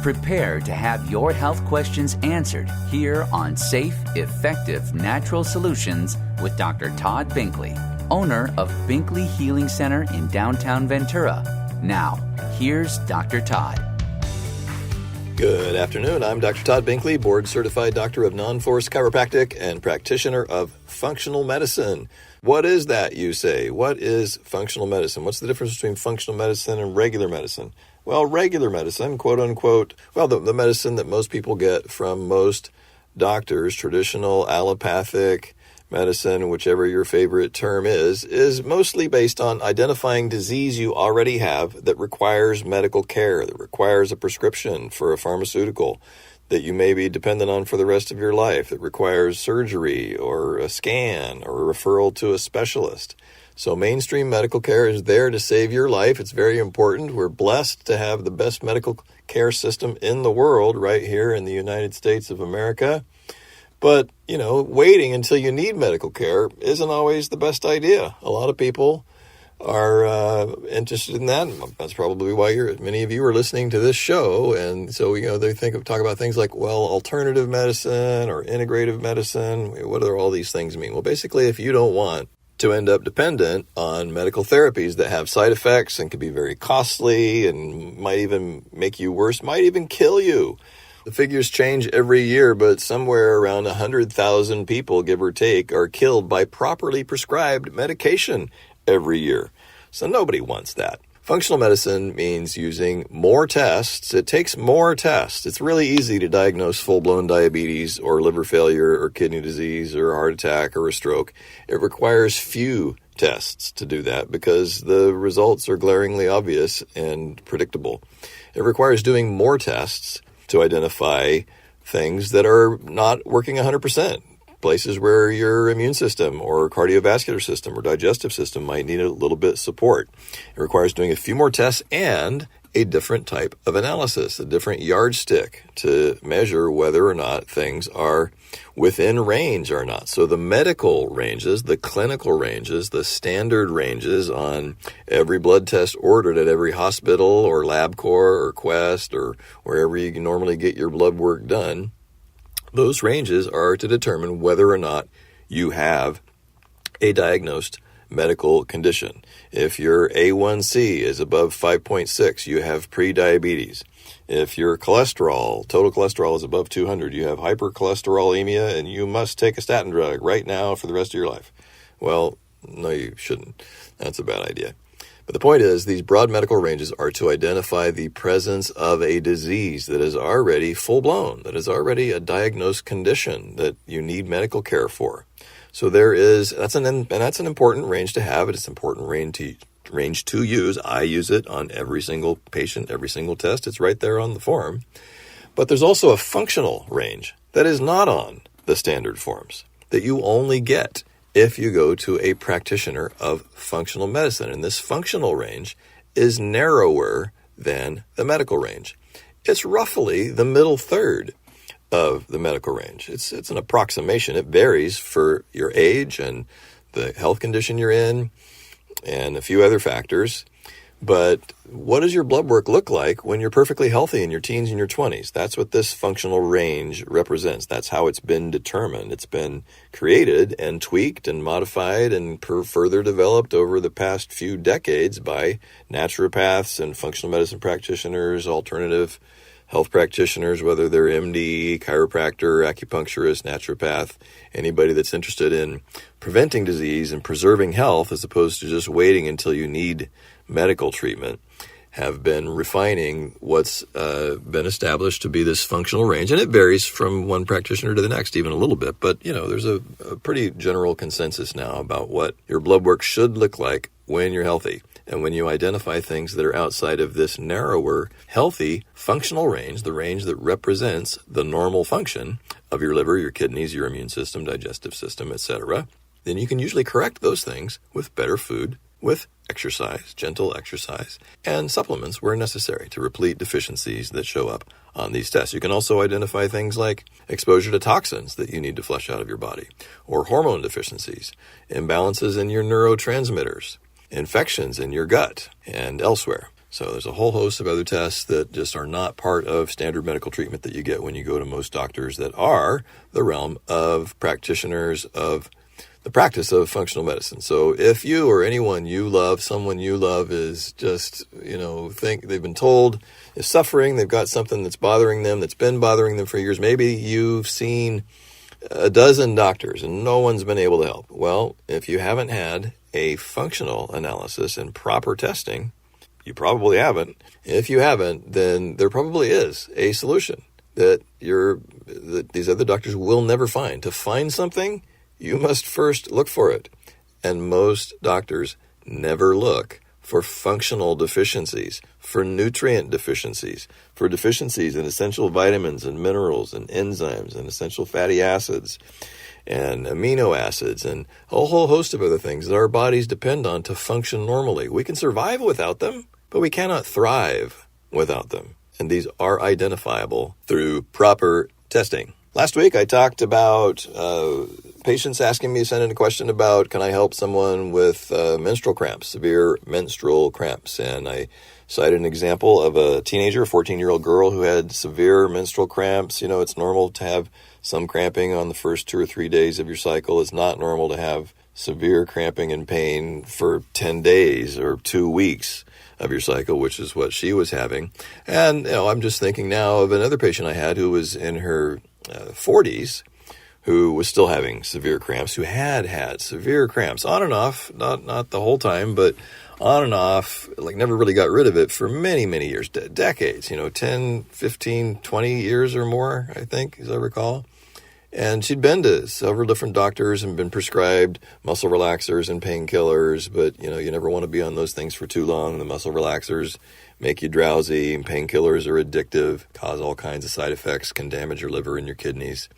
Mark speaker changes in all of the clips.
Speaker 1: Prepare to have your health questions answered here on Safe, Effective Natural Solutions with Dr. Todd Binkley, owner of Binkley Healing Center in downtown Ventura. Now, here's Dr. Todd.
Speaker 2: Good afternoon. I'm Dr. Todd Binkley, board-certified doctor of non-force chiropractic and practitioner of functional medicine. What is that, you say? What is functional medicine? What's the difference between functional medicine and regular medicine? Well, regular medicine, quote-unquote, the medicine that most people get from most doctors, traditional allopathic medicine, whichever your favorite term is mostly based on identifying disease you already have that requires medical care, that requires a prescription for a pharmaceutical that you may be dependent on for the rest of your life, that requires surgery or a scan or a referral to a specialist. So mainstream medical care is there to save your life. It's very important. We're blessed to have the best medical care system in the world right here in the United States of America. But, waiting until you need medical care isn't always the best idea. A lot of people are interested in that. That's probably why many of you are listening to this show. And so, they talk about things like, alternative medicine or integrative medicine. What do all these things mean? Well, basically, if you don't want to end up dependent on medical therapies that have side effects and can be very costly and might even make you worse, might even kill you. The figures change every year, but somewhere around 100,000 people, give or take, are killed by properly prescribed medication every year. So nobody wants that. Functional medicine means using more tests. It takes more tests. It's really easy to diagnose full-blown diabetes or liver failure or kidney disease or heart attack or a stroke. It requires few tests to do that because the results are glaringly obvious and predictable. It requires doing more tests to identify things that are not working 100%, places where your immune system or cardiovascular system or digestive system might need a little bit of support. It requires doing a few more tests and a different type of analysis, a different yardstick to measure whether or not things are within range or not. So the medical ranges, the clinical ranges, the standard ranges on every blood test ordered at every hospital or LabCorp or Quest or wherever you can normally get your blood work done, those ranges are to determine whether or not you have a diagnosed medical condition. If your A1C is above 5.6, you have prediabetes. If your total cholesterol is above 200, you have hypercholesterolemia and you must take a statin drug right now for the rest of your life. Well, no, you shouldn't. That's a bad idea. But the point is, these broad medical ranges are to identify the presence of a disease that is already full-blown, that is already a diagnosed condition that you need medical care for. So that's an important range to have. It's an important range to use. I use it on every single patient, every single test. It's right there on the form. But there's also a functional range that is not on the standard forms that you only get if you go to a practitioner of functional medicine. And this functional range is narrower than the medical range. It's roughly the middle third of the medical range. It's an approximation. It varies for your age and the health condition you're in and a few other factors. But what does your blood work look like when you're perfectly healthy in your teens and your 20s? That's what this functional range represents. That's how it's been determined. It's been created and tweaked and modified and further developed over the past few decades by naturopaths and functional medicine practitioners, alternative health practitioners, whether they're MD, chiropractor, acupuncturist, naturopath, anybody that's interested in preventing disease and preserving health as opposed to just waiting until you need medical treatment, have been refining what's been established to be this functional range. And it varies from one practitioner to the next, even a little bit. But, there's a pretty general consensus now about what your blood work should look like when you're healthy. And when you identify things that are outside of this narrower, healthy, functional range, the range that represents the normal function of your liver, your kidneys, your immune system, digestive system, etc., then you can usually correct those things with better food, with exercise, gentle exercise, and supplements where necessary to replete deficiencies that show up on these tests. You can also identify things like exposure to toxins that you need to flush out of your body, or hormone deficiencies, imbalances in your neurotransmitters, infections in your gut and elsewhere. So there's a whole host of other tests that just are not part of standard medical treatment that you get when you go to most doctors that are the realm of practitioners of the practice of functional medicine. So if you or anyone you love, someone you love is just, think they've been told is suffering, they've got something that's bothering them, that's been bothering them for years, maybe you've seen a dozen doctors and no one's been able to help. Well, if you haven't had a functional analysis and proper testing, you probably haven't. If you haven't, then there probably is a solution that these other doctors will never find. To find something, you must first look for it. And most doctors never look for functional deficiencies, for nutrient deficiencies, for deficiencies in essential vitamins and minerals and enzymes and essential fatty acids and amino acids and a whole host of other things that our bodies depend on to function normally. We can survive without them, but we cannot thrive without them. And these are identifiable through proper testing. Last week, I talked about patients asking me to send in a question about, can I help someone with menstrual cramps, severe menstrual cramps? And I cited an example of a teenager, a 14-year-old girl who had severe menstrual cramps. It's normal to have some cramping on the first 2 or 3 days of your cycle. It's not normal to have severe cramping and pain for 10 days or 2 weeks of your cycle, which is what she was having. And, I'm just thinking now of another patient I had who was in her 40s, who was still having severe cramps, who had severe cramps on and off, not the whole time, but on and off, never really got rid of it for many, many years, decades, 10, 15, 20 years or more, I think, as I recall. And she'd been to several different doctors and been prescribed muscle relaxers and painkillers, but, you never want to be on those things for too long. The muscle relaxers make you drowsy, and painkillers are addictive, cause all kinds of side effects, can damage your liver and your kidneys,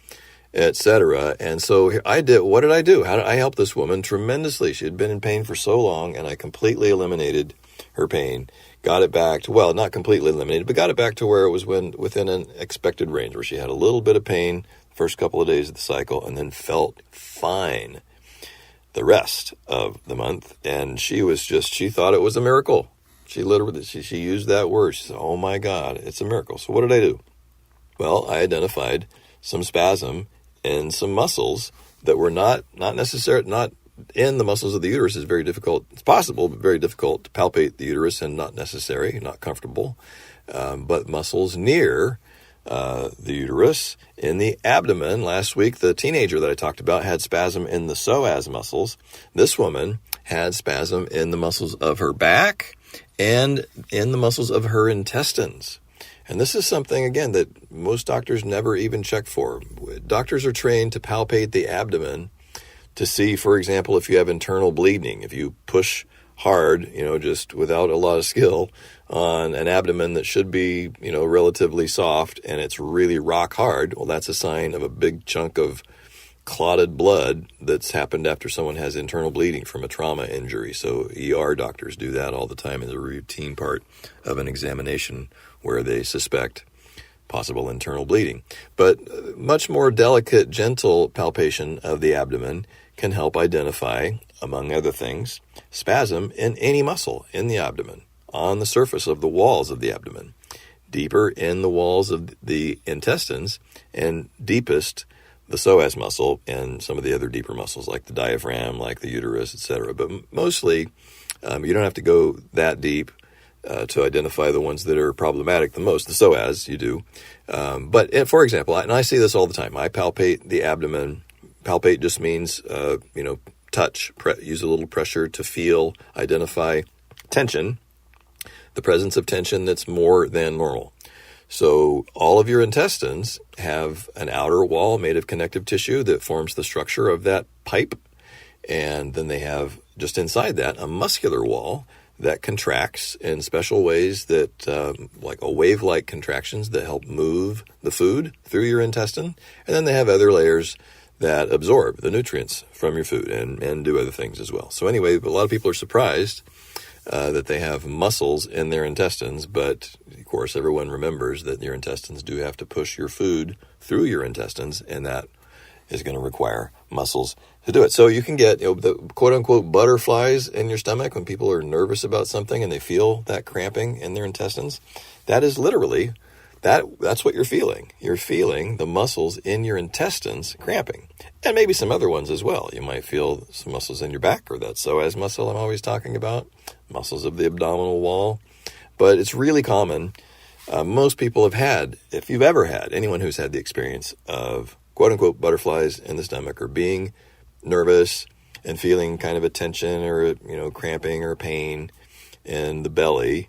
Speaker 2: etc. And so what did I do? How did I help this woman tremendously? She had been in pain for so long, and I completely eliminated her pain, got it back to, well, not completely eliminated, but got it back to where it was within an expected range, where she had a little bit of pain first couple of days of the cycle and then felt fine the rest of the month. And she thought it was a miracle. She literally, she used that word. She said, oh my God, it's a miracle. So what did I do? Well, I identified some spasm in some muscles that were not in the muscles of the uterus. Is very difficult. It's possible, but very difficult to palpate the uterus and not necessary, not comfortable. But muscles near the uterus, in the abdomen. Last week, the teenager that I talked about had spasm in the psoas muscles. This woman had spasm in the muscles of her back and in the muscles of her intestines. And this is something, again, that most doctors never even check for. Doctors are trained to palpate the abdomen to see, for example, if you have internal bleeding. If you push hard, just without a lot of skill on an abdomen that should be, relatively soft, and it's really rock hard, well, that's a sign of a big chunk of clotted blood that's happened after someone has internal bleeding from a trauma injury. So ER doctors do that all the time as a routine part of an examination where they suspect possible internal bleeding. But much more delicate, gentle palpation of the abdomen can help identify, among other things, spasm in any muscle in the abdomen, on the surface of the walls of the abdomen, deeper in the walls of the intestines, and deepest the psoas muscle and some of the other deeper muscles like the diaphragm, like the uterus, etc. But mostly, you don't have to go that deep to identify the ones that are problematic the most. The psoas, you do. But for example, and I see this all the time, I palpate the abdomen. Palpate just means, touch, use a little pressure to feel, identify tension, the presence of tension that's more than normal. So all of your intestines have an outer wall made of connective tissue that forms the structure of that pipe. And then they have, just inside that, a muscular wall that contracts in special ways that, like a wave-like contractions that help move the food through your intestine. And then they have other layers that absorb the nutrients from your food and do other things as well. So anyway, a lot of people are surprised that they have muscles in their intestines, but of course everyone remembers that your intestines do have to push your food through your intestines, and that is going to require muscles to do it. So you can get, the quote-unquote butterflies in your stomach when people are nervous about something and they feel that cramping in their intestines. That is literally, that's what you're feeling. You're feeling the muscles in your intestines cramping. And maybe some other ones as well. You might feel some muscles in your back, or that psoas muscle I'm always talking about, muscles of the abdominal wall. But it's really common. Most people have had, if you've ever had, anyone who's had the experience of quote-unquote butterflies in the stomach, or being nervous and feeling kind of a tension or, cramping or pain in the belly,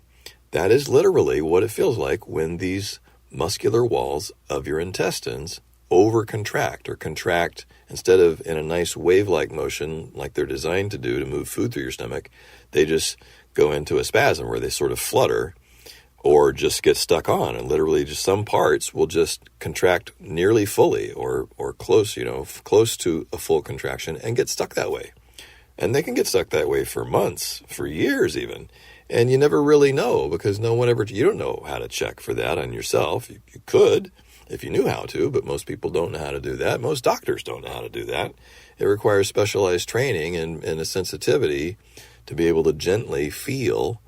Speaker 2: that is literally what it feels like when these muscular walls of your intestines over-contract or contract. Instead of in a nice wave-like motion like they're designed to do to move food through your stomach, they just go into a spasm where they sort of flutter or just get stuck on, and literally just some parts will just contract nearly fully or close, close to a full contraction and get stuck that way. And they can get stuck that way for months, for years even. And you never really know, because you don't know how to check for that on yourself. You could if you knew how to, but most people don't know how to do that. Most doctors don't know how to do that. It requires specialized training and a sensitivity to be able to gently feel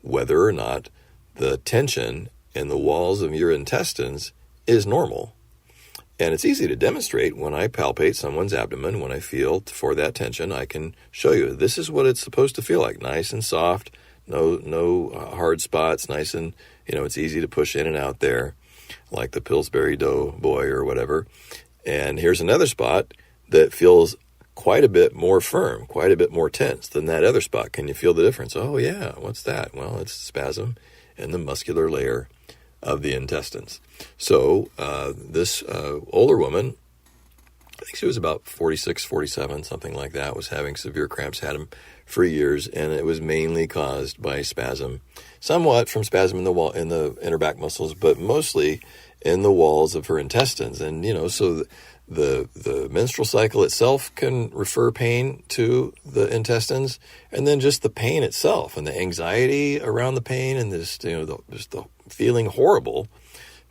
Speaker 2: whether or not the tension in the walls of your intestines is normal. And it's easy to demonstrate when I palpate someone's abdomen. When I feel for that tension, I can show you this is what it's supposed to feel like. Nice and soft, no hard spots, nice and, it's easy to push in and out there, like the Pillsbury Doughboy or whatever. And here's another spot that feels quite a bit more firm, quite a bit more tense than that other spot. Can you feel the difference? Oh yeah, what's that? Well, it's spasm in the muscular layer of the intestines. So this older woman, I think she was about 46, 47, something like that, was having severe cramps, had them for years, and it was mainly caused by spasm, somewhat from spasm in the inner back muscles, but mostly in the walls of her intestines. And, so the menstrual cycle itself can refer pain to the intestines, and then just the pain itself and the anxiety around the pain and this, just the feeling horrible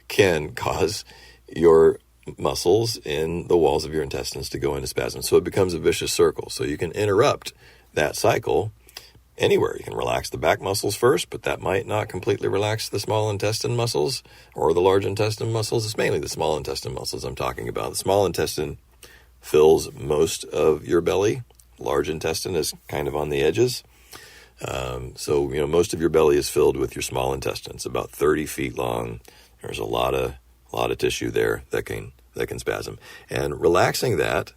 Speaker 2: can cause your muscles in the walls of your intestines to go into spasm. So it becomes a vicious circle. So you can interrupt that cycle anywhere. You can relax the back muscles first, but that might not completely relax the small intestine muscles or the large intestine muscles. It's mainly the small intestine muscles I'm talking about. The small intestine fills most of your belly. Large intestine is kind of on the edges. So most of your belly is filled with your small intestine. It's about 30 feet long. There's a lot of tissue there that can spasm. And relaxing that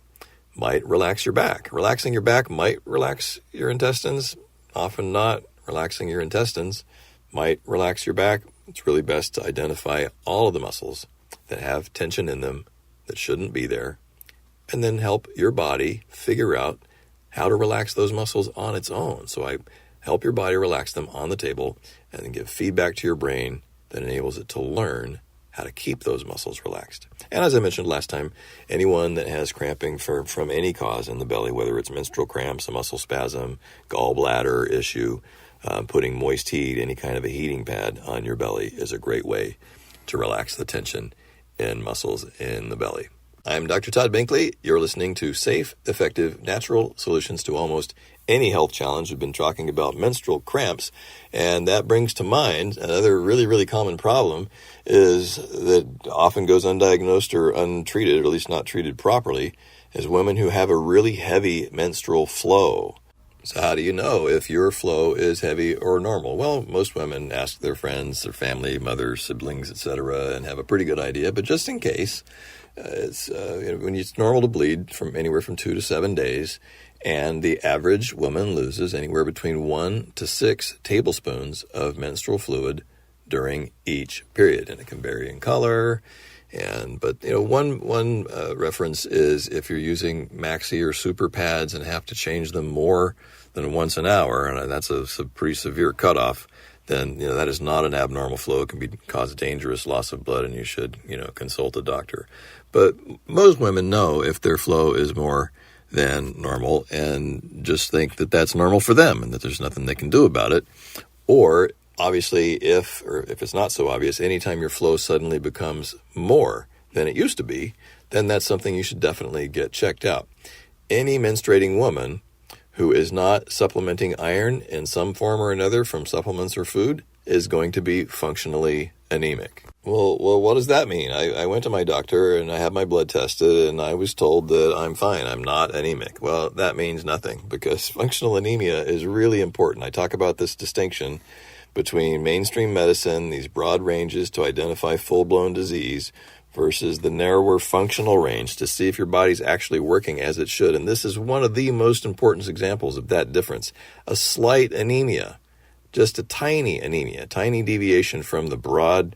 Speaker 2: might relax your back. Relaxing your back might relax your intestines. Often not. Relaxing your intestines might relax your back. It's really best to identify all of the muscles that have tension in them that shouldn't be there, and then help your body figure out how to relax those muscles on its own. So I help your body relax them on the table and then give feedback to your brain that enables it to learn how to keep those muscles relaxed. And as I mentioned last time, anyone that has cramping from any cause in the belly, whether it's menstrual cramps, a muscle spasm, gallbladder issue, putting moist heat, any kind of a heating pad on your belly is a great way to relax the tension in muscles in the belly. I'm Dr. Todd Binkley. You're listening to Safe, Effective, Natural Solutions to Almost Any Health Challenge. We've been talking about menstrual cramps, and that brings to mind another really, really common problem is that often goes undiagnosed or untreated, or at least not treated properly, is women who have a really heavy menstrual flow. So how do you know if your flow is heavy or normal? Well, most women ask their friends, their family, mothers, siblings, etc., and have a pretty good idea. But just in case, when it's normal to bleed from anywhere from 2 to 7 days, and the average woman loses anywhere between 1 to 6 tablespoons of menstrual fluid during each period, and it can vary in color. But one reference is if you're using maxi or super pads and have to change them more than once an hour, and that's a pretty severe cutoff, then that is not an abnormal flow. It can cause dangerous loss of blood, and you should consult a doctor. But most women know if their flow is more than normal and just think that that's normal for them and that there's nothing they can do about it. Or obviously, if it's not so obvious, anytime your flow suddenly becomes more than it used to be, then that's something you should definitely get checked out. Any menstruating woman who is not supplementing iron in some form or another from supplements or food is going to be functionally anemic. Well, what does that mean? I went to my doctor and I had my blood tested and I was told that I'm fine. I'm not anemic. Well, that means nothing because functional anemia is really important. I talk about this distinction between mainstream medicine, these broad ranges to identify full-blown disease, versus the narrower functional range to see if your body's actually working as it should. And this is one of the most important examples of that difference. A slight anemia, just a tiny anemia, tiny deviation from the broad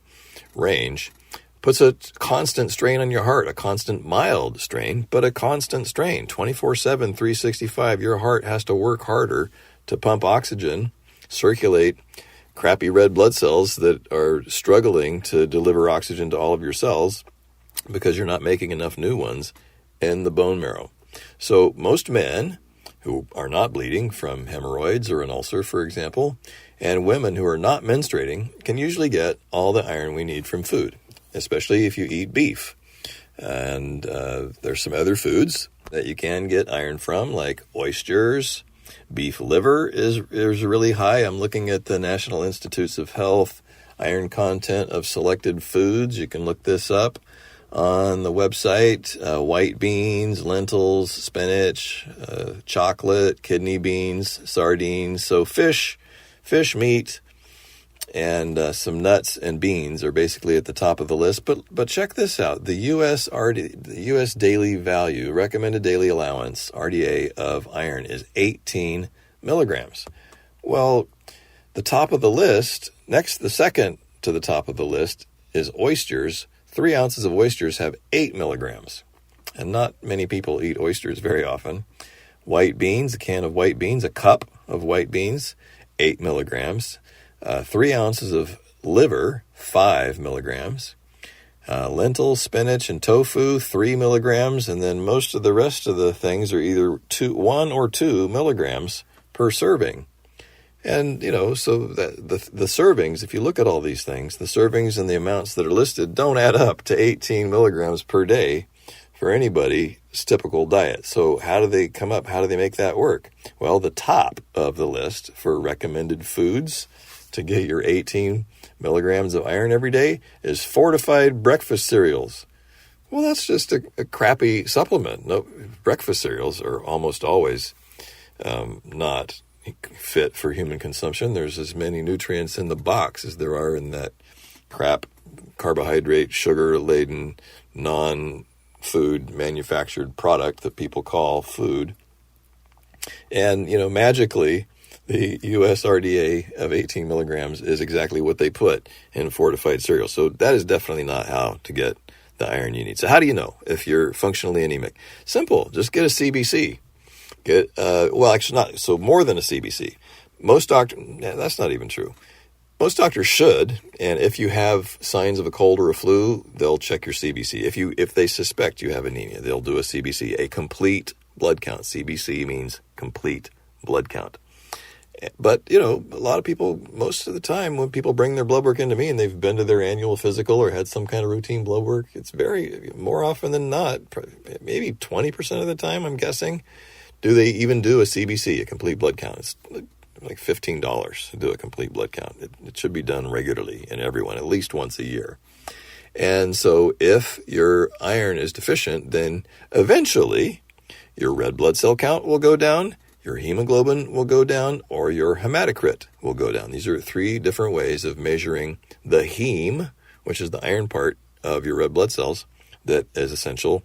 Speaker 2: range, puts a constant strain on your heart, a constant mild strain, but a constant strain. 24/7, 365, your heart has to work harder to pump oxygen, circulate crappy red blood cells that are struggling to deliver oxygen to all of your cells because you're not making enough new ones in the bone marrow. So most men who are not bleeding from hemorrhoids or an ulcer, for example, and women who are not menstruating can usually get all the iron we need from food, especially if you eat beef. And there's some other foods that you can get iron from, like oysters. Beef liver is really high. I'm looking at the National Institutes of Health iron content of selected foods. You can look this up on the website. White beans, lentils, spinach, chocolate, kidney beans, sardines. So fish, meat, and some nuts and beans are basically at the top of the list. But check this out. The U.S. daily value, recommended daily allowance, RDA, of iron is 18 milligrams. Well, the top of the list, the second to the top of the list is oysters. 3 ounces of oysters have 8 milligrams. And not many people eat oysters very often. White beans, a can of white beans, a cup of white beans, 8 milligrams. 3 ounces of liver, 5 milligrams. Lentils, spinach, and tofu, 3 milligrams. And then most of the rest of the things are either 1 or 2 milligrams per serving. And, so the servings, if you look at all these things, the servings and the amounts that are listed don't add up to 18 milligrams per day for anybody's typical diet. So how do they come up? How do they make that work? Well, the top of the list for recommended foods to get your 18 milligrams of iron every day is fortified breakfast cereals. Well, that's just a crappy supplement. No, breakfast cereals are almost always not fit for human consumption. There's as many nutrients in the box as there are in that crap carbohydrate, sugar-laden, non-food manufactured product that people call food. And, magically, the U.S. RDA of 18 milligrams is exactly what they put in fortified cereal. So that is definitely not how to get the iron you need. So how do you know if you're functionally anemic? Simple. Just get a CBC. More than a CBC. That's not even true. Most doctors should, and if you have signs of a cold or a flu, they'll check your CBC. If they suspect you have anemia, they'll do a CBC, a complete blood count. CBC means complete blood count. But, a lot of people, most of the time when people bring their blood work into me and they've been to their annual physical or had some kind of routine blood work, it's more often than not, maybe 20% of the time, I'm guessing, do they even do a CBC, a complete blood count. It's like $15 to do a complete blood count. It should be done regularly in everyone, at least once a year. And so if your iron is deficient, then eventually your red blood cell count will go down, your hemoglobin will go down, or your hematocrit will go down. These are 3 different ways of measuring the heme, which is the iron part of your red blood cells that is essential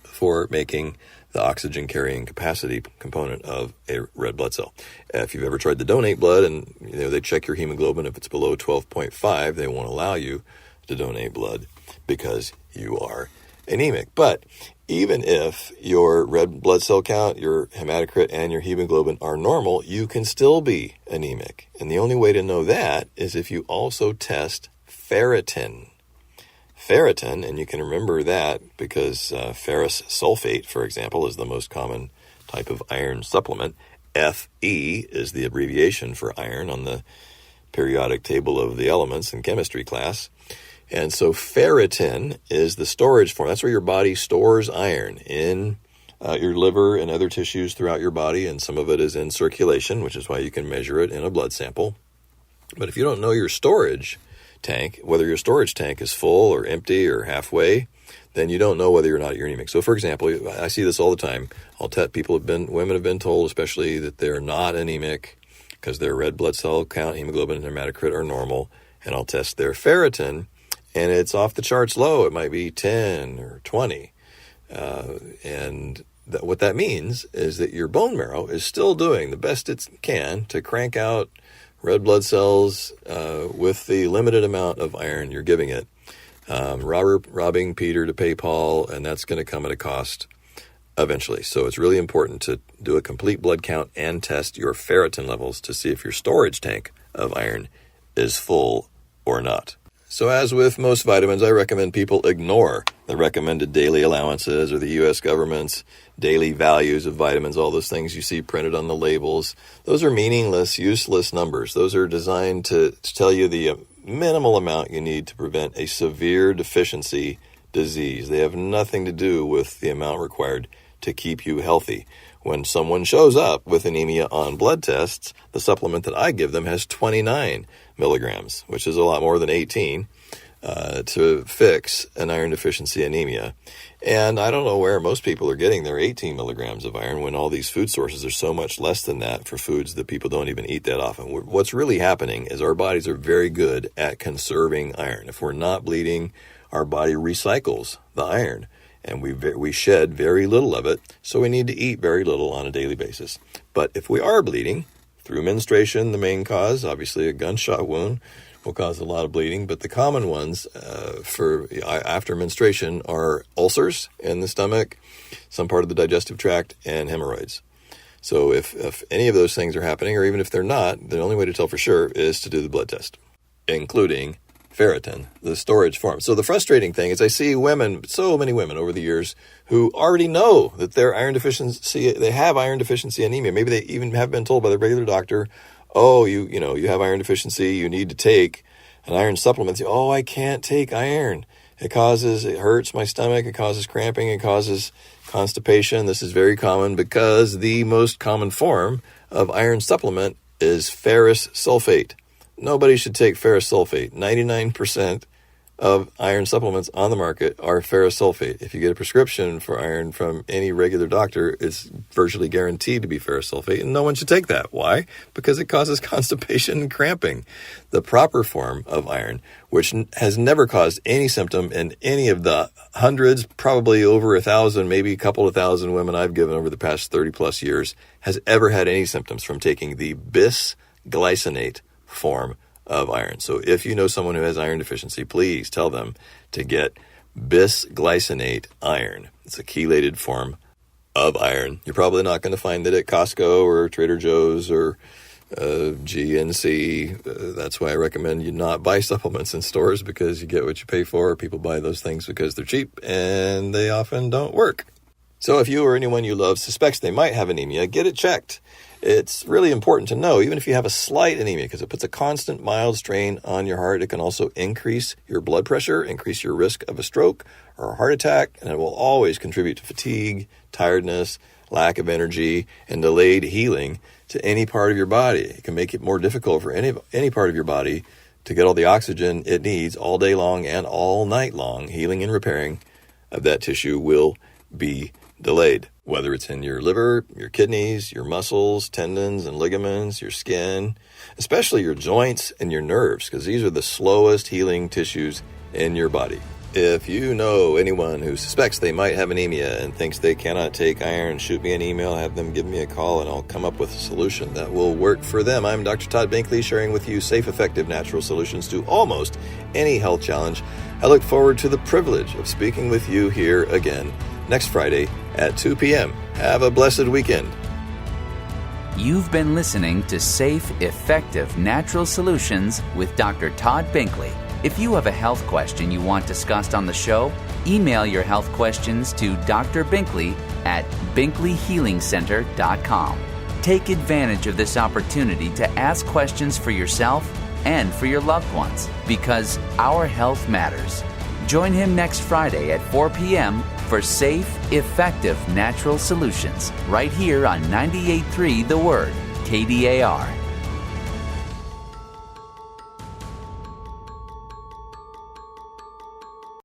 Speaker 2: for making the oxygen carrying capacity component of a red blood cell. If you've ever tried to donate blood and they check your hemoglobin, if it's below 12.5, they won't allow you to donate blood because you are anemic. But even if your red blood cell count, your hematocrit, and your hemoglobin are normal, you can still be anemic. And the only way to know that is if you also test ferritin. Ferritin, and you can remember that because ferrous sulfate, for example, is the most common type of iron supplement. Fe is the abbreviation for iron on the periodic table of the elements in chemistry class. And so ferritin is the storage form. That's where your body stores iron in your liver and other tissues throughout your body, and some of it is in circulation, which is why you can measure it in a blood sample. But if you don't know your storage tank, whether your storage tank is full or empty or halfway, then you don't know whether or not you're anemic. So, for example, I see this all the time. Women have been told, especially, that they're not anemic because their red blood cell count, hemoglobin, and hematocrit are normal. And I'll test their ferritin, and it's off the charts low. It might be 10 or 20. What that means is that your bone marrow is still doing the best it can to crank out red blood cells with the limited amount of iron you're giving it. Robbing Peter to pay Paul, and that's going to come at a cost eventually. So it's really important to do a complete blood count and test your ferritin levels to see if your storage tank of iron is full or not. So as with most vitamins, I recommend people ignore the recommended daily allowances or the U.S. government's daily values of vitamins, all those things you see printed on the labels. Those are meaningless, useless numbers. Those are designed to tell you the minimal amount you need to prevent a severe deficiency disease. They have nothing to do with the amount required to keep you healthy. When someone shows up with anemia on blood tests, the supplement that I give them has 29 milligrams, which is a lot more than 18, to fix an iron deficiency anemia. And I don't know where most people are getting their 18 milligrams of iron when all these food sources are so much less than that for foods that people don't even eat that often. What's really happening is our bodies are very good at conserving iron. If we're not bleeding, our body recycles the iron, and we shed very little of it, so we need to eat very little on a daily basis. But if we are bleeding, through menstruation, the main cause, obviously a gunshot wound will cause a lot of bleeding, but the common ones for after menstruation are ulcers in the stomach, some part of the digestive tract, and hemorrhoids. So if any of those things are happening, or even if they're not, the only way to tell for sure is to do the blood test, including ferritin, the storage form. So the frustrating thing is I see so many women over the years who already know that they have iron deficiency anemia. Maybe they even have been told by their regular doctor, oh, you have iron deficiency, you need to take an iron supplement. Oh, I can't take iron. It hurts my stomach, it causes cramping, it causes constipation. This is very common because the most common form of iron supplement is ferrous sulfate. Nobody should take ferrous sulfate. 99% of iron supplements on the market are ferrous sulfate. If you get a prescription for iron from any regular doctor, it's virtually guaranteed to be ferrous sulfate, and no one should take that. Why? Because it causes constipation and cramping. The proper form of iron, which has never caused any symptom in any of the hundreds, probably over 1,000, maybe a couple of thousand women I've given over the past 30 plus years, has ever had any symptoms from taking the bisglycinate form of iron. So if you know someone who has iron deficiency, please tell them to get bisglycinate iron. It's a chelated form of iron. You're probably not going to find it at Costco or Trader Joe's or GNC. That's why I recommend you not buy supplements in stores, because you get what you pay for. People buy those things because they're cheap and they often don't work. So if you or anyone you love suspects they might have anemia, get it checked. It's really important to know, even if you have a slight anemia, because it puts a constant mild strain on your heart. It can also increase your blood pressure, increase your risk of a stroke or a heart attack, and it will always contribute to fatigue, tiredness, lack of energy, and delayed healing to any part of your body. It can make it more difficult for any part of your body to get all the oxygen it needs all day long and all night long. Healing and repairing of that tissue will be delayed, whether it's in your liver, your kidneys, your muscles, tendons and ligaments, your skin, especially your joints and your nerves, because these are the slowest healing tissues in your body. If you know anyone who suspects they might have anemia and thinks they cannot take iron, shoot me an email, have them give me a call, and I'll come up with a solution that will work for them. I'm Dr. Todd Binkley, sharing with you safe, effective, natural solutions to almost any health challenge. I look forward to the privilege of speaking with you here again next Friday at 2 p.m. Have a blessed weekend.
Speaker 1: You've been listening to Safe, Effective, Natural Solutions with Dr. Todd Binkley. If you have a health question you want discussed on the show, email your health questions to Dr. Binkley at binkleyhealingcenter.com. Take advantage of this opportunity to ask questions for yourself, and for your loved ones, because our health matters. Join him next Friday at 4 p.m. for safe, effective natural solutions, right here on 98.3 The Word, KDAR.